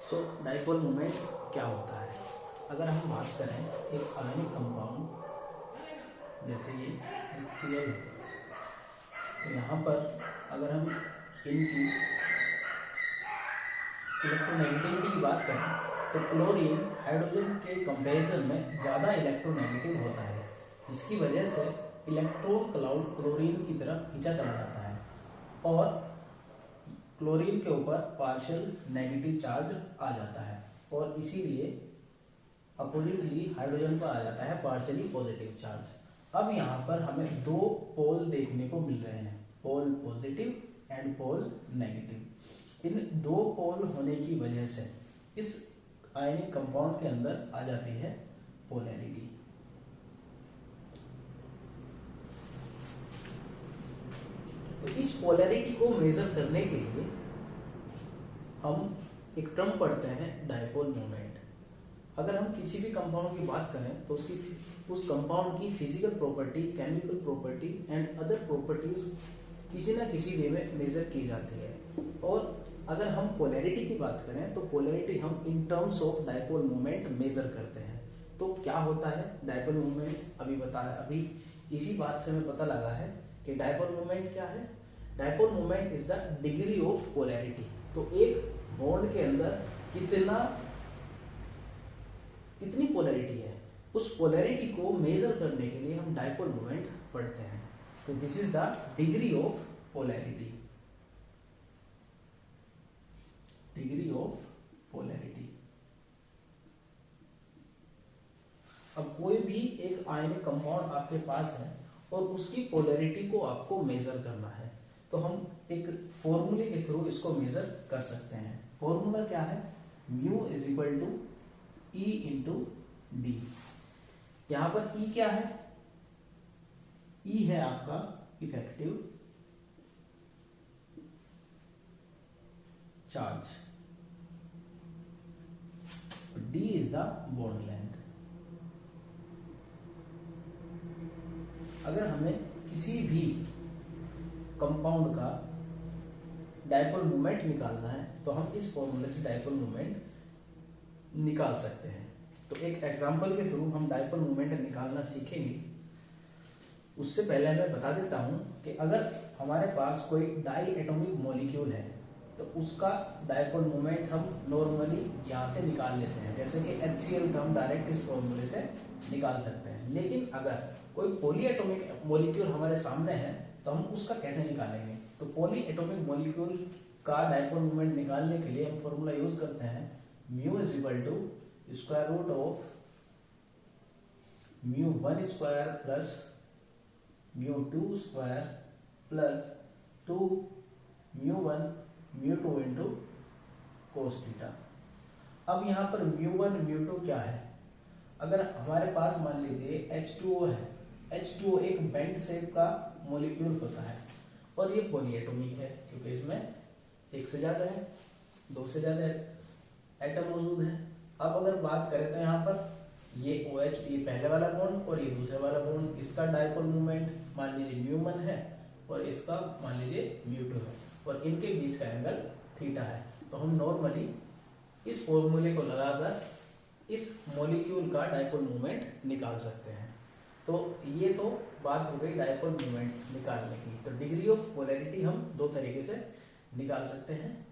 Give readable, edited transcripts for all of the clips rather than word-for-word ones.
सो dipole moment क्या होता है? अगर हम बात करें एक आयनिक कंपाउंड जैसे ये HCl है, तो यहाँ पर अगर हम इनकी इलेक्ट्रोनेगेटिविटी की बात करें तो क्लोरीन हाइड्रोजन के कंपैरिजन में ज़्यादा इलेक्ट्रोनेगेटिव होता है, जिसकी वजह से इलेक्ट्रॉन क्लाउड क्लोरीन की तरफ खींचा चला जाता है और क्लोरीन के ऊपर पार्शियल नेगेटिव चार्ज आ जाता है और इसीलिए अपोजिटली हाइड्रोजन पर आ जाता है पार्शियली पॉजिटिव चार्ज। अब यहाँ पर हमें दो पोल देखने को मिल रहे हैं, पोल पॉजिटिव एंड पोल नेगेटिव। इन दो पोल होने की वजह से इस आयनिक कंपाउंड के अंदर आ जाती है पोलैरिटी। तो इस पोलैरिटी को मेजर करने के लिए हम एक टर्म पढ़ते हैं डाइपोल मोमेंट। अगर हम किसी भी कंपाउंड की बात करें तो उस कंपाउंड की physical property, chemical property and other properties किसी ना किसी वे में मेजर की जाती है। और अगर हम पोलैरिटी की बात करें तो पोलैरिटी हम in terms of dipole moment measure करते हैं। तो क्या होता है डाइपोल मोमेंट? अभी इसी बात से हमें पता लगा है कि डाइपोल मोमेंट क्या है। Dipole moment is the degree of polarity. तो एक बॉन्ड के अंदर कितनी पोलैरिटी है, उस पोलैरिटी को मेजर करने के लिए हम डाइपोल मोमेंट पढ़ते हैं। तो this is the degree of polarity, degree of polarity. अब कोई भी एक आयनिक कंपाउंड आपके पास है और उसकी पोलैरिटी को आपको मेजर करना है, तो हम एक फॉर्मूले के थ्रू इसको मेजर कर सकते हैं। फॉर्मूला क्या है? Mu is equal to e into d. यहां पर ई क्या है? ई है आपका effective charge, d is the bond length. अगर हमें किसी भी कंपाउंड का डाइपोल मोमेंट निकालना है तो हम इस फॉर्मूले से डाइपोल मोमेंट निकाल सकते हैं। तो एक एग्जांपल के थ्रू हम डाइपोल मोमेंट निकालना सीखेंगे। उससे पहले मैं बता देता हूं कि अगर हमारे पास कोई डाई एटॉमिक मॉलिक्यूल है तो उसका डाइपोल मोमेंट हम नॉर्मली यहां से निकाल लेते हैं, जैसे कि HCl का हम डायरेक्ट इस फॉर्मूले से निकाल सकते हैं। लेकिन अगर कोई पॉली एटॉमिक मॉलिक्यूल हमारे सामने है तो हम उसका कैसे निकालेंगे? तो पॉली एटॉमिक मॉलिक्यूल का डाइपोल मोमेंट निकालने के लिए हम फॉर्मूला यूज करते हैं mu is equal to square root of mu 1 square plus mu 2 square plus 2 mu 1 mu 2 into cos theta. अब यहाँ पर म्यू 1 म्यू 2 क्या है? अगर हमारे पास मान लीजिए H2O है, H2O एक बेंट शेप का मॉलिक्यूल होता है और ये पॉलीएटॉमिक है क्योंकि इसमें एक से ज्यादा है, दो से ज्यादा एटम मौजूद है। अब अगर बात करें तो यहाँ पर ये OH, ये पहले वाला बॉन्ड और ये दूसरे वाला बॉन्ड, इसका डाइपोल मोमेंट मान लीजिए म्यू 1 है और इसका मान लीजिए म्यू 2 है और इनके बीच का एंगल थीटा है। तो हम नॉर्मली इस फॉर्मूले को लगाकर इस मॉलिक्यूल का डाइपोल मोमेंट निकाल सकते हैं। तो ये तो बात हो गई डाइपोल मोमेंट निकालने की। तो डिग्री ऑफ पोलैरिटी हम दो तरीके से निकाल सकते हैं।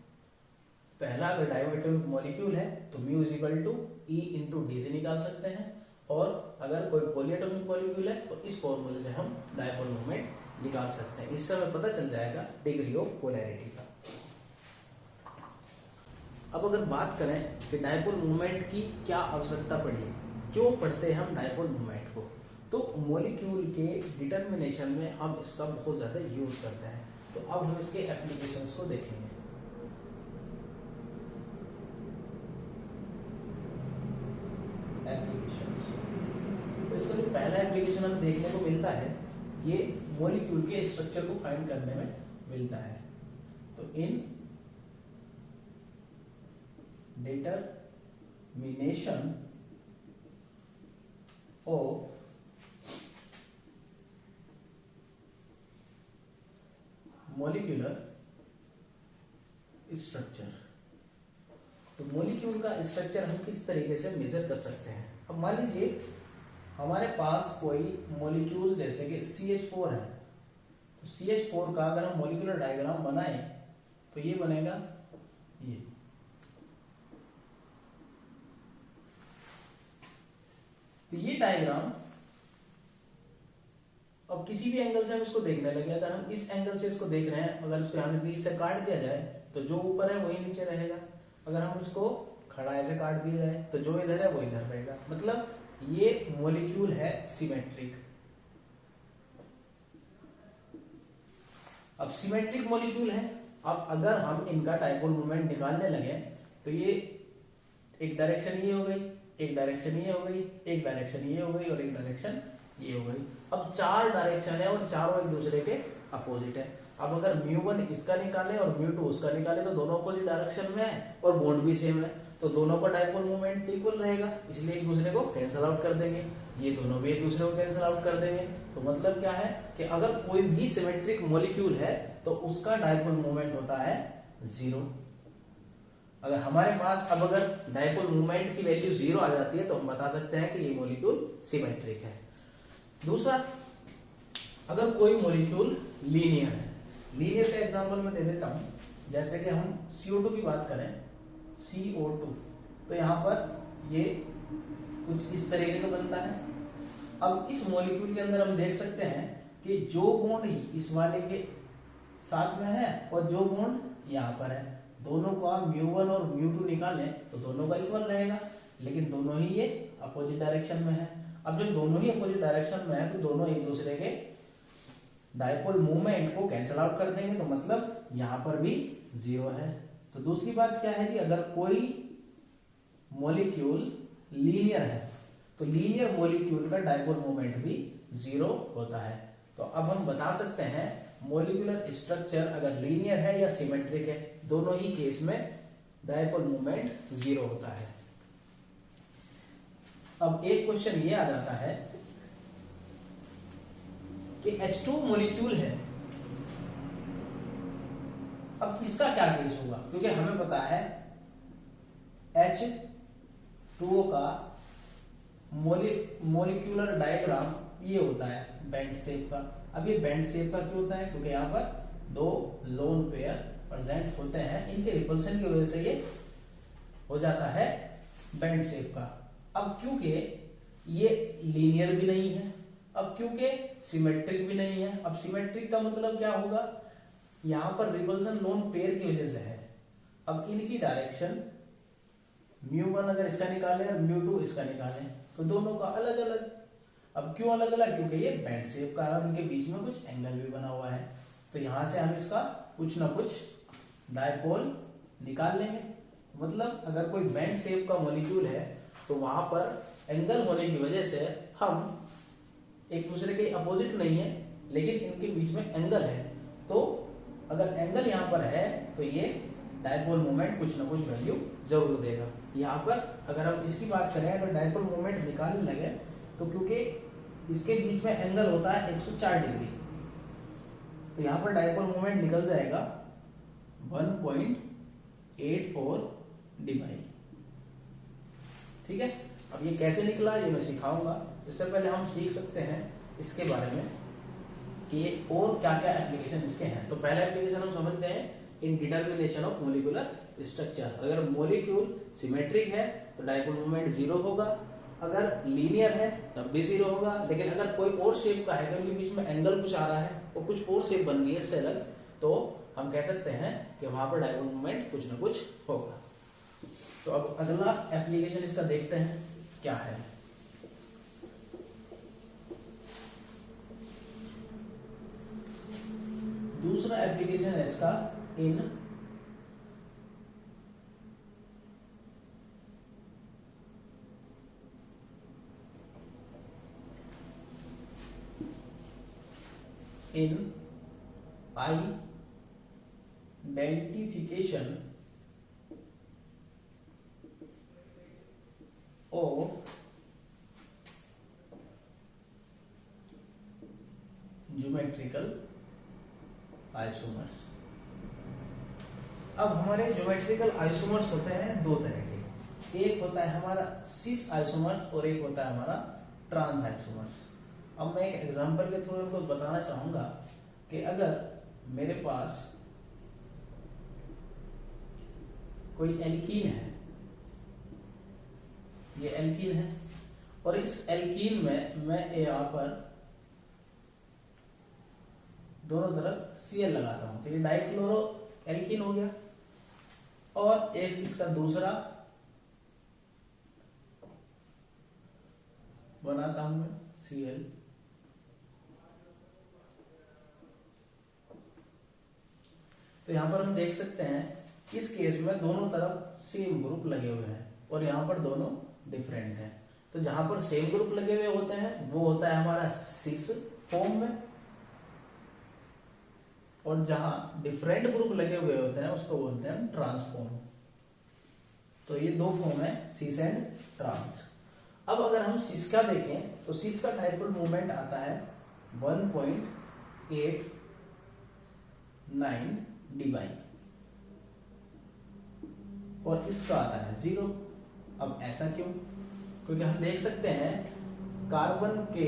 पहला, अगर डाइएटॉमिक मॉलिक्यूल है तो mu is equal to e into d से निकाल सकते हैं, और अगर कोई पॉलीएटॉमिक मॉलिक्यूल है तो इस फॉर्मूले से हम डाइपोल मोमेंट निकाल सकते हैं। इससे हमें पता चल जाएगा डिग्री ऑफ पोलैरिटी का। अब अगर बात करें कि डाइपोल मोमेंट की क्या आवश्यकता पड़ी, क्यों पढ़ते हैं हम डाइपोल मोमेंट को, तो मॉलिक्यूल के डिटर्मिनेशन में हम इसका बहुत ज्यादा यूज करते हैं। तो अब हम इसके एप्लीकेशंस को देखेंगे। एप्लीकेशंस, तो इसका जो पहला एप्लीकेशन हमें देखने को मिलता है ये मॉलिक्यूल के स्ट्रक्चर को फाइंड करने में मिलता है। तो इन डिटर्मिनेशन ऑफ मॉलिक्यूलर स्ट्रक्चर, तो तो मॉलिक्यूल का स्ट्रक्चर हम किस तरीके से मेजर कर सकते हैं। अब मान लीजिए हमारे पास कोई मॉलिक्यूल जैसे कि CH4 है, तो CH4 का अगर हम मॉलिक्यूलर डायग्राम बनाएं तो ये बनेगा ये। तो ये डायग्राम अब किसी भी एंगल से हम इसको देखने लगे, अगर हम इस एंगल से इसको देख रहे हैं, अगर इसको यहाँ से बीच से काट दिया जाए तो जो ऊपर है वही नीचे रहेगा, अगर हम इसको खड़ा ऐसे काट दिया जाए तो जो इधर है वो इधर रहेगा। मतलब ये मॉलिक्यूल है सिमेट्रिक। अब सिमेट्रिक मॉलिक्यूल है, अब अगर हम इनका डायपोल मोमेंट निकालने लगे तो ये एक डायरेक्शन ये हो गई, एक डायरेक्शन ये हो गई, एक डायरेक्शन ये हो गई और एक डायरेक्शन ये हो गई। अब 4 डायरेक्शन है और चारों एक दूसरे के अपोजिट है। अब अगर μ1 इसका निकाले और μ2 उसका निकाले तो दोनों अपोजिट डायरेक्शन में है और बॉन्ड भी सेम है, तो दोनों का डायपोल मोमेंट इक्वल रहेगा, इसलिए एक दूसरे को कैंसिल आउट कर देंगे, ये दोनों भी एक दूसरे को कैंसिल आउट कर देंगे। तो मतलब क्या है कि अगर कोई भी सिमेट्रिक मॉलिक्यूल है तो उसका डायपोल मोमेंट होता है 0। अगर हमारे पास अब अगर डायपोल मोमेंट की वैल्यू 0 आ जाती है तो हम बता सकते हैं कि ये मॉलिक्यूल सिमेट्रिक है। दूसरा, अगर कोई मॉलिक्यूल लीनियर है, लीनियर का एग्जांपल मैं दे देता हूं। जैसे कि हम CO2 की बात करें, CO2, तो यहां पर ये कुछ इस तरीके का बनता है। अब इस मॉलिक्यूल के अंदर हम देख सकते हैं कि जो बॉन्ड इस वाले के साथ में है और जो बॉन्ड यहाँ पर है, दोनों को आप μ1 और μ2 निकालें तो दोनों का इक्वल रहेगा, लेकिन दोनों ही ये अपोजिट डायरेक्शन में है। अब जब दोनों ही अपोजिट डायरेक्शन में है तो दोनों एक दूसरे के डायपोल मोमेंट को कैंसिल आउट कर देंगे, तो मतलब यहां पर भी 0 है। तो दूसरी बात क्या है कि अगर कोई मॉलिक्यूल लीनियर है तो लीनियर मॉलिक्यूल का डायपोल मोमेंट भी 0 होता है। तो अब हम बता सकते हैं मॉलिक्यूलर स्ट्रक्चर अगर लीनियर है या सिमेट्रिक है, दोनों ही केस में डायपोल मोमेंट 0 होता है। अब एक क्वेश्चन ये आ जाता है कि H2 मॉलिक्यूल है, अब इसका क्या केस होगा, क्योंकि हमें पता है H2O का मॉलिक्यूलर डायग्राम ये होता है बैंड शेप का। अब ये बैंड शेप का क्यों होता है, क्योंकि यहाँ पर 2 लोन पेयर प्रेजेंट होते हैं, इनके रिपल्सन की वजह से ये हो जाता है बैंड शेप का। अब क्योंकि ये लीनियर भी नहीं है, अब क्योंकि सिमेट्रिक भी नहीं है। अब सिमेट्रिक का मतलब क्या होगा, यहां पर रिपल्सन लोन पेयर की वजह से है। अब इनकी डायरेक्शन μ1 अगर इसका निकालें और μ2 इसका निकालें तो दोनों का अलग अलग। अब क्यों अलग अलग, क्योंकि ये बैंड शेप का है और इनके बीच में कुछ एंगल भी बना हुआ है, तो यहां से हम इसका कुछ ना कुछ डायपोल निकाल लेंगे। मतलब अगर कोई बैंड शेप का मॉलिक्यूल है तो वहां पर एंगल होने की वजह से हम एक दूसरे के अपोजिट नहीं है, लेकिन इनके बीच में एंगल है, तो अगर एंगल यहाँ पर है तो ये डायपोल मोमेंट कुछ ना कुछ वैल्यू जरूर देगा। यहाँ पर अगर हम इसकी बात करें, अगर डायपोल मोमेंट निकालने लगे तो क्योंकि इसके बीच में एंगल होता है 104 डिग्री, तो यहाँ पर डायपोल मोमेंट निकल जाएगा 1.84 डिवाई। ठीक है, अब ये कैसे निकला ये मैं सिखाऊंगा। इससे पहले हम सीख सकते हैं इसके बारे में कि और क्या क्या एप्लीकेशन इसके हैं। तो पहला एप्लीकेशन हम समझते हैं इन डिटर्मिनेशन ऑफ मॉलिक्यूलर स्ट्रक्चर। अगर मॉलिक्यूल सिमेट्रिक है तो डायपोल मोमेंट 0 होगा, अगर लीनियर है तब भी 0 होगा, लेकिन अगर कोई और शेप का है, क्योंकि बीच में एंगल कुछ आ रहा है और कुछ और शेप बन गई है इससे अलग, तो हम कह सकते हैं कि वहां पर डायपोल मोमेंट कुछ ना कुछ होगा। तो अब अगला एप्लीकेशन इसका देखते हैं क्या है। दूसरा एप्लीकेशन है इसका in identification of geometrical isomers. अब हमारे ज्योमेट्रिकल आइसोमर्स होते हैं दो तरह के, एक होता है हमारा सिस आइसोमर्स और एक होता है हमारा ट्रांस आइसोमर्स। अब मैं एक एग्जांपल के थ्रू इनको बताना चाहूंगा कि अगर मेरे पास कोई एल्कीन है, ये एल्कीन है, और इस एल्कीन में मैं यहाँ पर दोनों तरफ Cl लगाता हूं, तो ये डाइक्लोरो एल्कीन हो गया, और एक इसका दूसरा बनाता हूं मैं Cl। तो यहां पर हम देख सकते हैं इस केस में दोनों तरफ सेम ग्रुप लगे हुए हैं और यहां पर दोनों डिफरेंट हैं। तो जहां पर सेम ग्रुप लगे हुए होते हैं वो होता है हमारा सिस फॉर्म में, और जहां डिफरेंट ग्रुप लगे हुए होते हैं उसको बोलते हैं हम ट्रांसफॉर्म। तो ये दो फॉर्म है सिस एंड ट्रांस। अब अगर हम सिस का देखें तो सिस का डाइपोल मोमेंट आता है 1.89 dy और इसका आता है 0। अब ऐसा क्यों? क्योंकि हम देख सकते हैं कार्बन के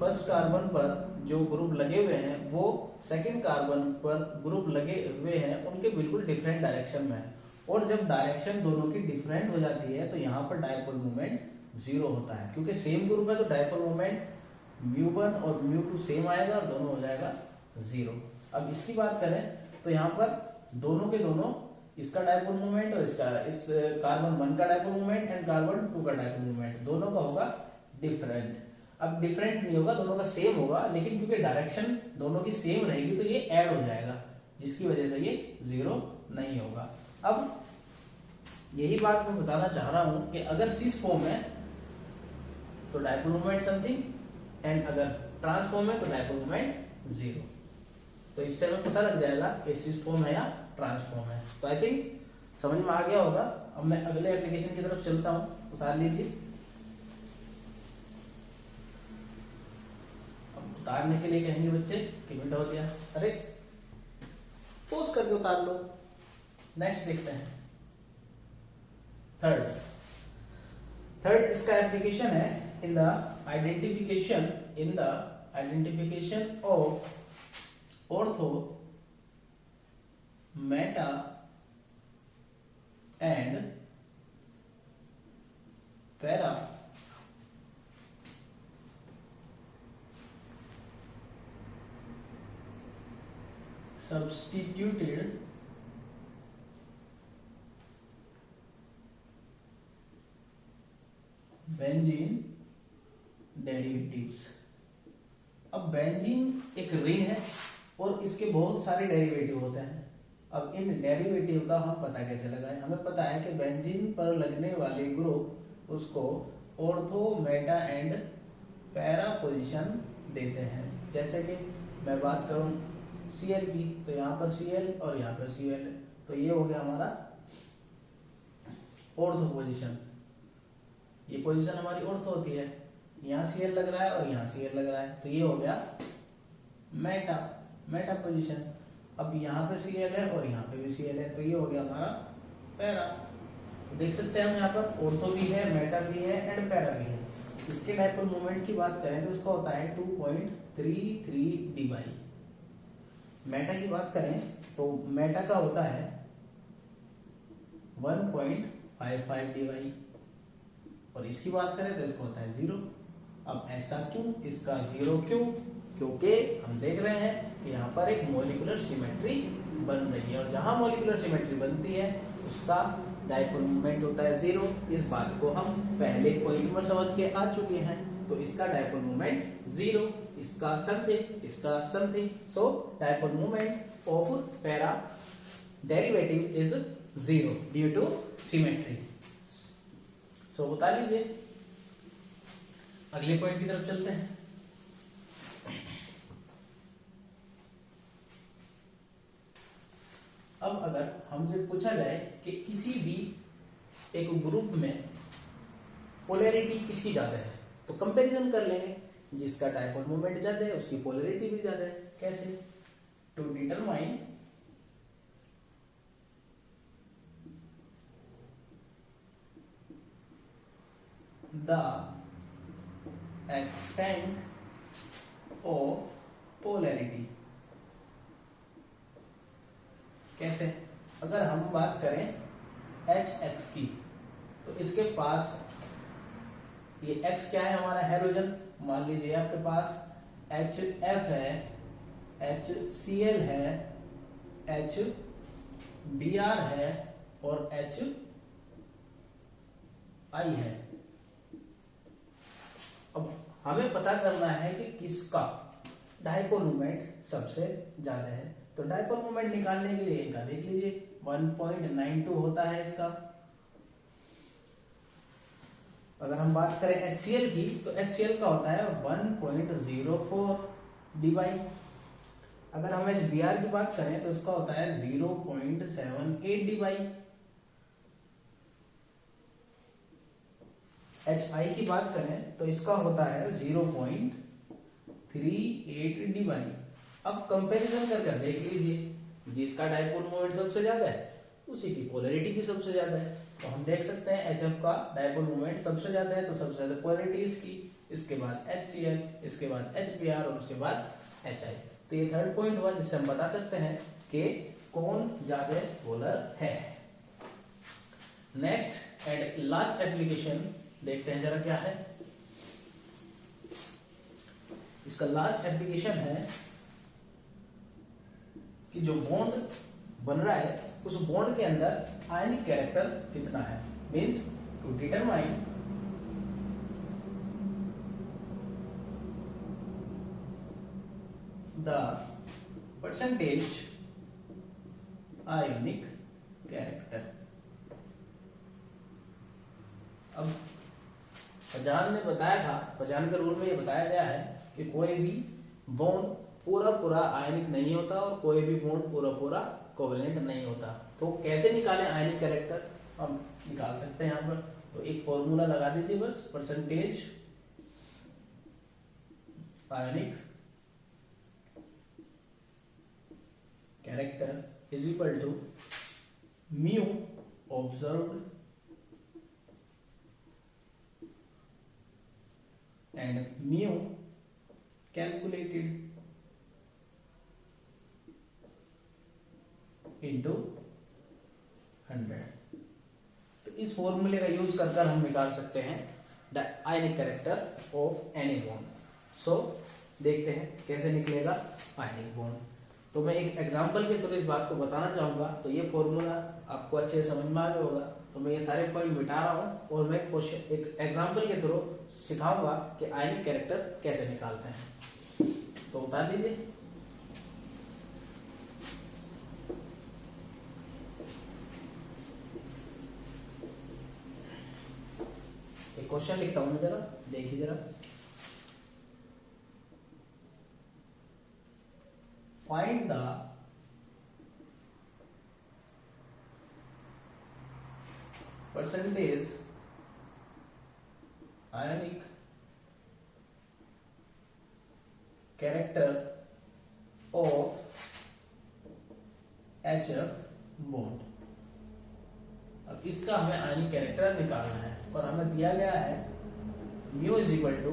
फर्स्ट कार्बन पर जो ग्रुप लगे हुए हैं वो सेकंड कार्बन पर ग्रुप लगे हुए हैं उनके बिल्कुल डिफरेंट डायरेक्शन में है, और जब डायरेक्शन दोनों की डिफरेंट हो जाती है तो यहाँ पर डायपोल मोमेंट 0 होता है। क्योंकि सेम ग्रुप है तो डायपोल मोमेंट μ1 और μ2 सेम आएगा और दोनों हो जाएगा 0। अब इसकी बात करें तो यहाँ पर दोनों के दोनों, इसका डायपोल मोमेंट और इसका इस कार्बन 1 का डायपोल मोमेंट एंड कार्बन 2 का डायपोल मोमेंट दोनों का होगा डिफरेंट। अब डिफरेंट नहीं होगा, दोनों का सेम होगा, लेकिन क्योंकि डायरेक्शन दोनों की सेम रहेगी तो ये ऐड हो जाएगा, जिसकी वजह से ये 0 नहीं होगा। अब यही बात मैं बताना चाह रहा हूं कि अगर सिस फॉर्म है तो डायपोल मोमेंट समथिंग, एंड अगर ट्रांस फॉर्म है तो डायपोल मोमेंट 0। तो इससे हमें पता लग जाएगा कि सिस फॉर्म है या ट्रांस फॉर्म है। तो आई थिंक समझ में आ गया होगा। अब मैं अगले एप्लीकेशन की तरफ चलता हूं, उतार लीजिए। उतारने के लिए कहेंगे बच्चे कि मिनट हो गया, अरे पोज करके उतार लो। नेक्स्ट देखते हैं थर्ड इसका एप्लीकेशन है in the identification of ortho Meta and para substituted benzene derivatives. अब बेंजीन एक रिंग है और इसके बहुत सारे डेरिवेटिव होते हैं। अब इन डेरिवेटिव का हम पता कैसे लगाएं? हमें पता है कि बेंजीन पर लगने वाले ग्रुप उसको ortho Meta and para position देते हैं। जैसे कि मैं बात करूं Cl की, तो यहाँ पर Cl और यहाँ पर Cl है, तो ये हो गया हमारा ऑर्थो पोजीशन। ये पोजीशन हमारी ऑर्थो होती है, यहाँ Cl लग रहा है और यहाँ Cl लग रहा है, तो ये हो गया मेटा पोजीशन। अब यहाँ पे Cl है और यहाँ पे भी Cl है, तो ये हो गया हमारा पैरा। तो देख सकते हैं हम यहाँ पर ऑर्थो भी है, मेटा भी है एंड पैरा भी है। इसके डायपोल मोमेंट की बात करें तो इसका होता है 2.33 dy। मेटा की बात करें तो मेटा का होता है 1.55 dy, और इसकी बात करें तो इसका होता है 0। अब ऐसा क्यों? इसका 0 क्यों? क्योंकि हम देख रहे हैं कि यहाँ पर एक मॉलिक्यूलर सिमेट्री बन रही है, और जहां मॉलिक्यूलर सिमेट्री बनती है उसका डायपोल मोमेंट होता है 0। इस बात को हम पहले पॉइंट में समझ के आ चुके हैं। तो इसका डायपोल मोमेंट 0, इसका something, so dipole moment of para derivative is 0 due to symmetry. So बता लीजिए, अगले पॉइंट की तरफ चलते हैं। अब अगर हमसे पूछा जाए कि किसी भी एक ग्रुप में पोलैरिटी किसकी ज्यादा है, तो कंपैरिजन कर लेंगे। जिसका डायपोल मोमेंट ज्यादा है उसकी पोलैरिटी भी ज्यादा है। कैसे? To determine the extent of polarity. कैसे? अगर हम बात करें HX की, तो इसके पास ये X क्या है? हमारा हैलोजन। मान लीजिए आपके पास HF है, HCl है, HBr है और HI है। अब हमें पता करना है कि किसका डाइपोल मोमेंट सबसे ज्यादा है। तो डाइपोल मोमेंट निकालने के लिए इनका देख लीजिए, 1.92 होता है इसका। अगर हम बात करें HCl की, तो HCl का होता है 1.04 dy। अगर हम HBr की बात करें तो इसका होता है 0.78 dy। HI की बात करें तो इसका होता है 0.38 dy। अब कंपैरिजन कर देख लीजिए, जिसका डाइपोल मोमेंट सबसे ज्यादा है उसी की पोलैरिटी भी सबसे ज्यादा है। तो हम देख सकते हैं HF का डाइपोल मोमेंट सबसे ज्यादा है, तो सबसे ज्यादा पोलैरिटी इसकी, इसके बाद HCl, इसके बाद HBr और उसके बाद HI। तो ये थर्ड पॉइंट हुआ जिससे हम बता सकते हैं कि कौन ज्यादा पोलर है। नेक्स्ट एंड लास्ट एप्लीकेशन देखते हैं जरा क्या है। इसका लास्ट एप्लीकेशन है कि जो बॉन्ड बन रहा है उस बॉन्ड के अंदर आयनिक कैरेक्टर कितना है। Means to determine the percentage ionic character. अब पजान ने बताया था, पजान के रूल में ये बताया गया है कि कोई भी बॉन्ड पूरा आयनिक नहीं होता और कोई भी बॉन्ड पूरा कोवेलेंट नहीं होता। तो कैसे निकालें आयनिक कैरेक्टर? हम निकाल सकते हैं यहाँ पर। तो एक फॉर्मूला लगा दीजिए बस, percentage ionic character is equal to mu observed and mu calculated into 100। तो इस फॉर्मूले का यूज कर हम निकाल सकते हैं the ionic character of any bond. So देखते हैं कैसे निकलेगा आयनिक बॉन्ड। तो मैं एक एग्जांपल के थ्रू इस बात को बताना चाहूंगा। तो ये फॉर्मूला आपको अच्छे से समझ में आ गया होगा। तो मैं ये सारे पॉइंट मिटा रहा हूं और मैं क्वेश्चन एक एग्जांपल के थ्रू सिखाऊंगा कि आयनिक कैरेक्टर कैसे निकालते हैं। तो बता दीजिए। एक क्वेश्चन लिखता हूं मैं, जरा देखिए जरा। Find the percentage ionic character of HF bond. अब इसका हमें आयनिक कैरेक्टर निकालना है और हमें दिया गया है mu is equal to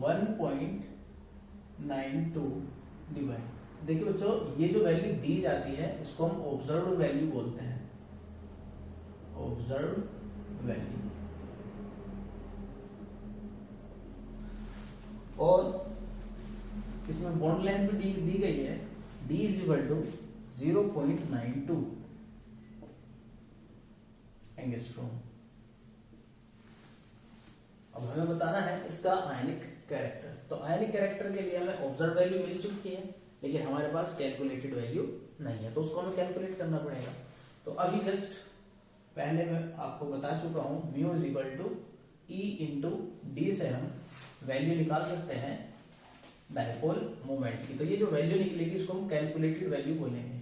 1.92 divide. देखिए बच्चों, ये जो वैल्यू दी जाती है इसको हम ऑब्जर्व्ड वैल्यू बोलते हैं। Observed value. और इसमें बॉन्ड लेंथ भी दी गई है, D is equal to 0.92 angstrom. अब हमें बताना है इसका आयनिक कैरेक्टर। तो आयनिक कैरेक्टर के लिए हमें ऑब्जर्व वैल्यू मिल चुकी है, लेकिन हमारे पास कैलकुलेटेड वैल्यू नहीं है, तो उसको हमें कैलकुलेट करना पड़ेगा। तो अभी जस्ट पहले मैं आपको बता चुका हूं, mu is equal to E into d से हम वैल्यू निकाल सकते हैं डाइपोल मोमेंट की। तो ये जो वैल्यू निकलेगी इसको हम कैलकुलेटेड वैल्यू बोलेंगे।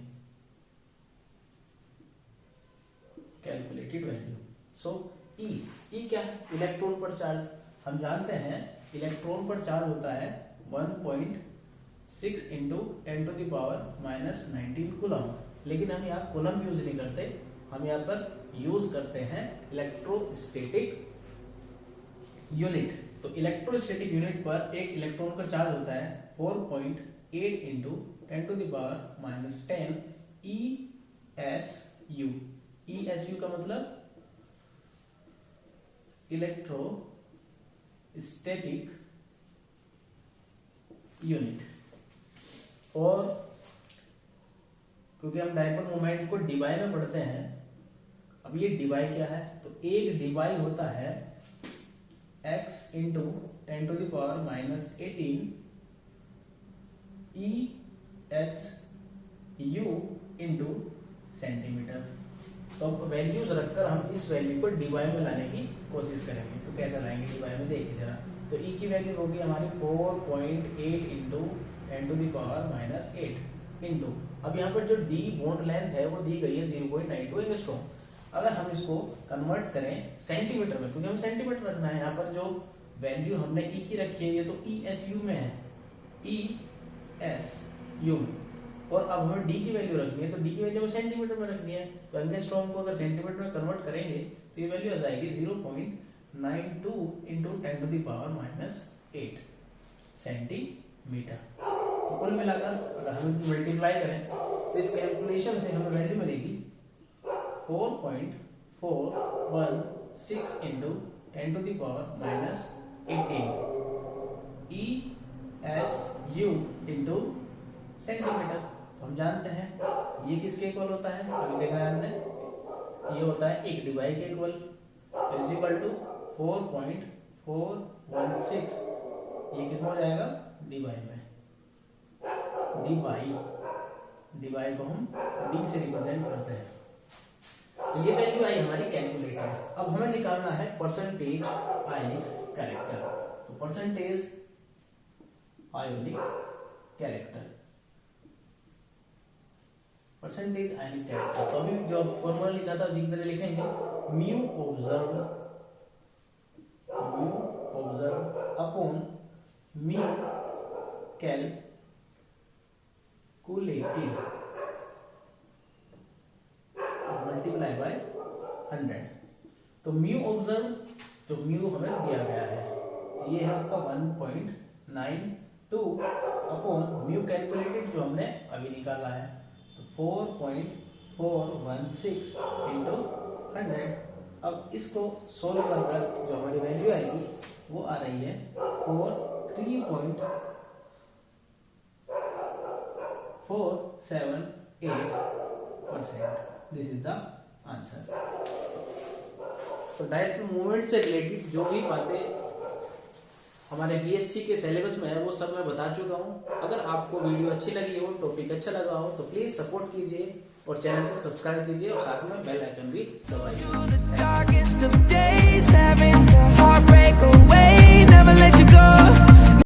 Calculated value. सो ई क्या है? इलेक्ट्रॉन पर चार्ज। हम जानते हैं इलेक्ट्रॉन पर चार्ज होता है 1.6 into 10 to the power -19 coulomb. लेकिन हम यहाँ कूलम यूज नहीं करते, हम यहाँ पर यूज करते हैं इलेक्ट्रोस्टैटिक यूनिट, तो इलेक्ट्रोस्टैटिक यूनिट पर एक इलेक्ट्रॉन का चार्ज होता है 4.8 into 10 to the power -10 ESU। ESU का मतलब इलेक्ट्रोस्टैटिक यूनिट। और क्योंकि हम डायपोल मोमेंट को डीवाई में पढ़ते हैं, अब ये डीवाई क्या है, तो एक डीवाई होता है x into 10 to the power -18 ESU into centimetre. तो अब वैल्यूज रखकर हम इस वैल्यू को डीवाई में लाने की कोशिश करेंगे। तो कैसे लाएंगे डीवाई में, देखिए जरा। तो E की वैल्यू होगी हमारी 4.8 into 10 to the power -8 into, अब यहाँ पर जो D बॉन्ड लेंथ है वो दी गई है 0.92 एंगस्ट्रॉम। अगर हम इसको कन्वर्ट करें सेंटीमीटर में, क्योंकि हम सेंटीमीटर रखना है, यहाँ पर जो वैल्यू हमने E की रखी है ये तो ESU में है, ESU। और अब हमें D की वैल्यू रखनी है, तो D की वैल्यू हमें सेंटीमीटर में रखनी है। तो एंगस्ट्रॉम को अगर सेंटीमीटर में कन्वर्ट करेंगे तो ये वैल्यू आ जाएगी 0.92 into 10 to the power -8 centimetre. तो कुल मिलाकर अगर हम मल्टीप्लाई करें तो इस कैलकुलेशन से हमें वैल्यू मिलेगी 4.416 into 10 to the power -18 ESU into centimetre. तो हम जानते हैं ये किसके इक्वल होता है, अभी देखा है हमने, ये होता है एक डीवाई के इक्वल, इज इक्वल टू 4.416, ये किस में हो जाएगा, डीवाई में। डीवाई को हम D से रिप्रेजेंट करते हैं। तो ये वैल्यू आई हमारी कैलकुलेटेड। अब हमें निकालना है परसेंटेज आयनिक कैरेक्टर। तो percentage ionic character, percentage ionic character. तो अभी जो फॉर्मूला लिखा था उसी की तरह लिखेंगे, mu observe upon mu calculated multiply by 100। तो म्यू ऑब्जर्व, जो म्यू हमें दिया गया है, तो ये है आपका 1.92 अपॉन म्यू कैलकुलेटेड जो हमने अभी निकाला है, तो 4.416 इंटू 100। अब इसको सोल्व कर जो हमारी वैल्यू आएगी वो आ रही है 3.478%। This is the answer. तो डायरेक्ट मूवमेंट से रिलेटेड जो भी बातें हमारे बीएससी के सिलेबस में है वो सब मैं बता चुका हूँ। अगर आपको वीडियो अच्छी लगी हो, टॉपिक अच्छा लगा हो, तो प्लीज सपोर्ट कीजिए और चैनल को सब्सक्राइब कीजिए और साथ में बेल आइकन भी दबाइए।